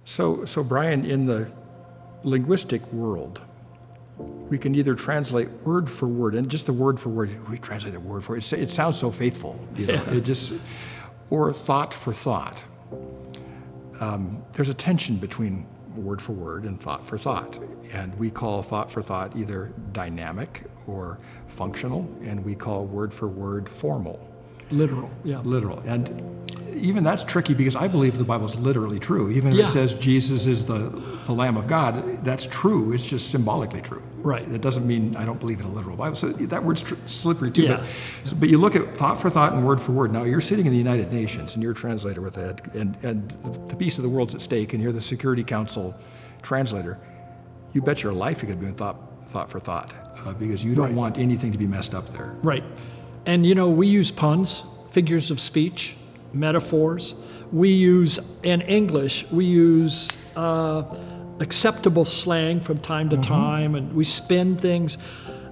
So Brian, in the linguistic world, we can either translate word for word, and just the word for word, we translate it word for word. It sounds so faithful, It just, or thought for thought. There's a tension between word for word and thought for thought. And we call thought for thought either dynamic or functional, and we call word for word formal. Literal, yeah. Literal. And even that's tricky because I believe the Bible's literally true. Even if it says Jesus is the Lamb of God, that's true. It's just symbolically true. Right. It doesn't mean I don't believe in a literal Bible. So that word's slippery too. Yeah. But you look at thought for thought and word for word. Now you're sitting in the United Nations and you're a translator with it, and the peace of the world's at stake, and you're the Security Council translator. You bet your life you're going to be doing thought for thought because you don't want anything to be messed up there. Right. And we use puns, figures of speech, metaphors. We use, in English, acceptable slang from time to time, and we spin things.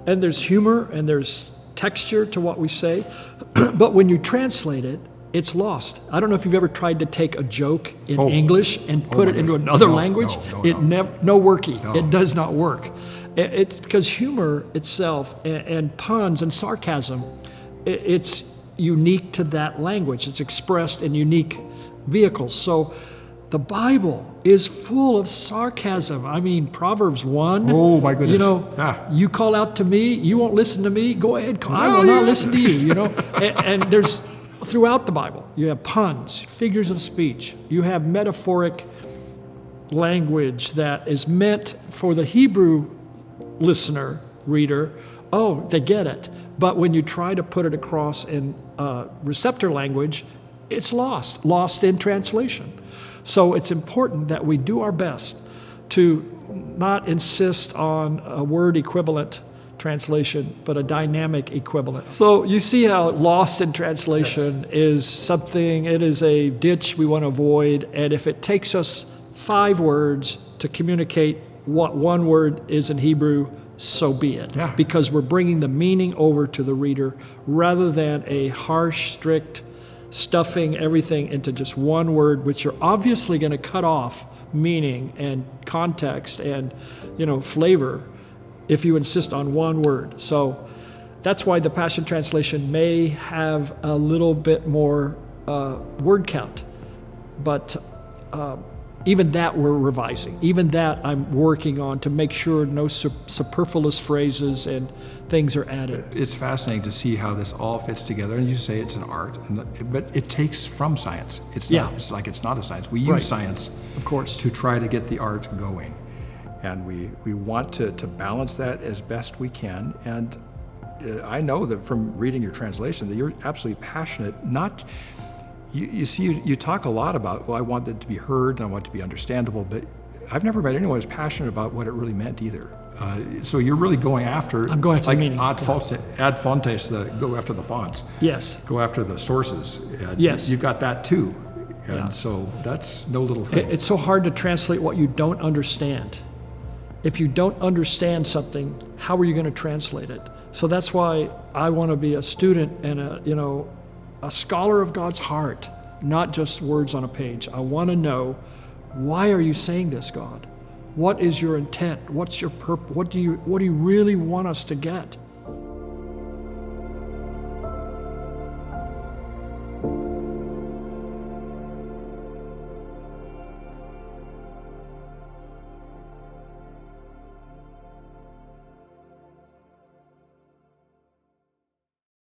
And there's humor and there's texture to what we say. But when you translate it, it's lost. I don't know if you've ever tried to take a joke in English and put it into another language. No worky. No. It does not work. It's because humor itself and puns and sarcasm, it's unique to that language. It's expressed in unique vehicles. So the Bible is full of sarcasm. I mean, Proverbs 1. Oh, my goodness. You call out to me, you won't listen to me, go ahead, I will not listen to you, and there's, throughout the Bible, you have puns, figures of speech. You have metaphoric language that is meant for the Hebrew listener, reader. Oh, they get it. But when you try to put it across in receptor language, it's lost in translation. So it's important that we do our best to not insist on a word equivalent translation, but a dynamic equivalent. So you see how lost in translation is something, it is a ditch we want to avoid. And if it takes us 5 words to communicate what one word is in Hebrew, so be it. Yeah. Because we're bringing the meaning over to the reader rather than a harsh, strict stuffing everything into just one word, which you're obviously going to cut off meaning and context and flavor if you insist on one word. So that's why the Passion Translation may have a little bit more word count, but even that we're revising. Even that I'm working on to make sure no superfluous phrases and things are added. It's fascinating to see how this all fits together. And you say it's an art, but it takes from science. It's not. It's like it's not a science. We use science, of course, to try to get the art going, and we want to balance that as best we can. And I know that from reading your translation that you're absolutely passionate. You talk a lot about, I want it to be heard and I want it to be understandable, but I've never met anyone who's passionate about what it really meant either. So you're really going after, I'm going after like the meaning. ad fontes, go after the fonts. Yes. Go after the sources. And yes. You've got that too. And so that's no little thing. It's so hard to translate what you don't understand. If you don't understand something, how are you going to translate it? So that's why I want to be a student and a scholar of God's heart, not just words on a page. I want to know, why are you saying this, God? What is your intent? What's your purpose? What do you really want us to get?